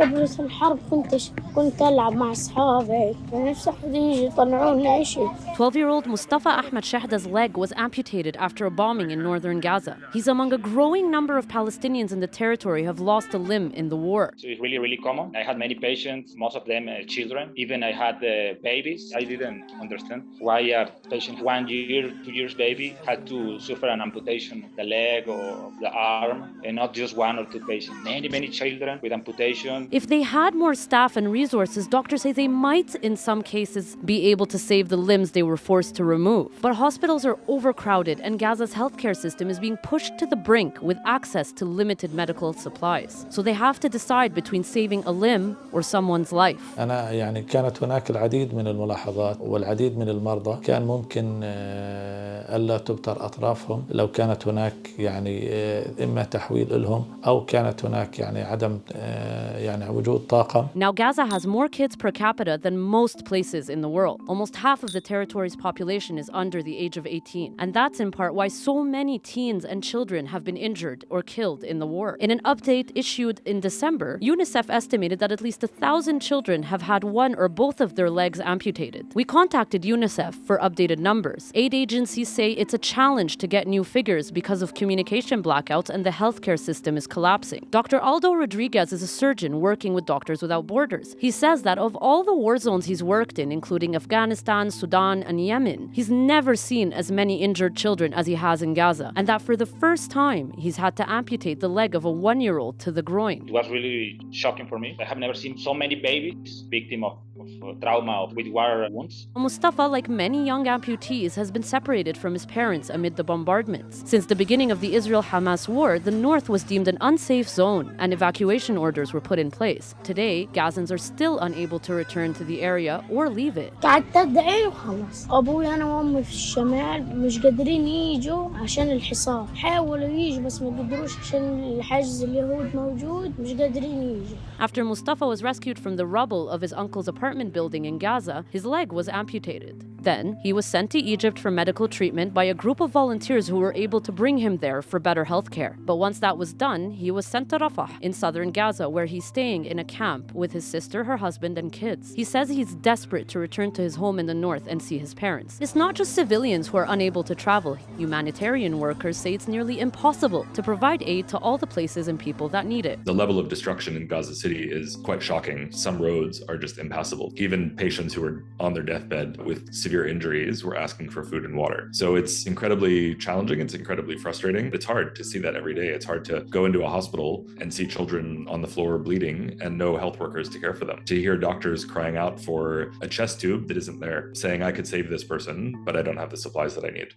قبل الحرب كنت ألعب مع أصحابي نفسي حد يجي يطلعوني شيء. 12-year-old Mustafa Ahmed Shehda's leg was amputated after a bombing in northern Gaza. He's among a growing number of Palestinians in the territory who have lost a limb in the war. So it's really, really common. I had many patients, most of them children. Even I had babies. I didn't understand why a patient 1 year, 2 years baby had to suffer an amputation of the leg or of the arm, and not just one or two patients. Many children with amputation. If they had more staff and resources, doctors say they might, in some cases, be able to save the limbs they were forced to remove. But hospitals are overcrowded, and Gaza's healthcare system is being pushed to the brink with access to limited medical supplies. So they have to decide between saving a limb or someone's life. أنا كانت هناك العديد من الملاحظات والعديد من المرضى كان ممكن ألا تبتر أطرافهم لو كانت هناك إما تحويل لهم أو كانت هناك عدم وجود طاقم. Now Gaza has more kids per capita than most places in the world. Almost half of the territory's population is under the age of 18. And that's in part why so many teens and children have been injured or killed in the war. In an update issued in December, UNICEF estimated that at least 1,000 children have had one or both of their legs amputated. We contacted UNICEF for updated numbers. Aid agencies say it's a challenge to get new figures because of communication blackouts and the healthcare system is collapsing. Dr. Aldo Rodriguez is a surgeon working with Doctors Without Borders. He says that of all the war zones he's worked in, including Afghanistan, Sudan, and Yemen, he's never seen as many injured children as he has in Gaza, and that for the first time, he's had to amputate the leg of a 1-year-old to the groin. It was really shocking for me. I have never seen so many babies victim of trauma with war wounds. Mustafa, like many young amputees, has been separated from his parents amid the bombardments. Since the beginning of the Israel-Hamas war, the north was deemed an unsafe zone, and evacuation orders were put in place. Today, Gazans are still unable to return to the area or leave it. قعدت أدعي وخلص. أبوي أنا وأمي في الشمال مش قادرين يجوا عشان الحصار. حاولوا يجوا بس ما قدروش عشان الحاجز اليهود موجود مش قادرين يجوا. After Mustafa was rescued from the rubble of his uncle's apartment building in Gaza, his leg was amputated. Then, he was sent to Egypt for medical treatment by a group of volunteers who were able to bring him there for better health care. But once that was done, he was sent to Rafah in southern Gaza, where he's staying in a camp with his sister, her husband, and kids. He says he's desperate to return to his home in the north and see his parents. It's not just civilians who are unable to travel. Humanitarian workers say it's nearly impossible to provide aid to all the places and people that need it. The level of destruction in Gaza City is quite shocking. Some roads are just impassable. Even patients who are on their deathbed with severe injuries were asking for food and water. So it's incredibly challenging. It's incredibly frustrating. It's hard to see that every day. It's hard to go into a hospital and see children on the floor bleeding and no health workers to care for them. To hear doctors crying out for a chest tube that isn't there, saying I could save this person, but I don't have the supplies that I need.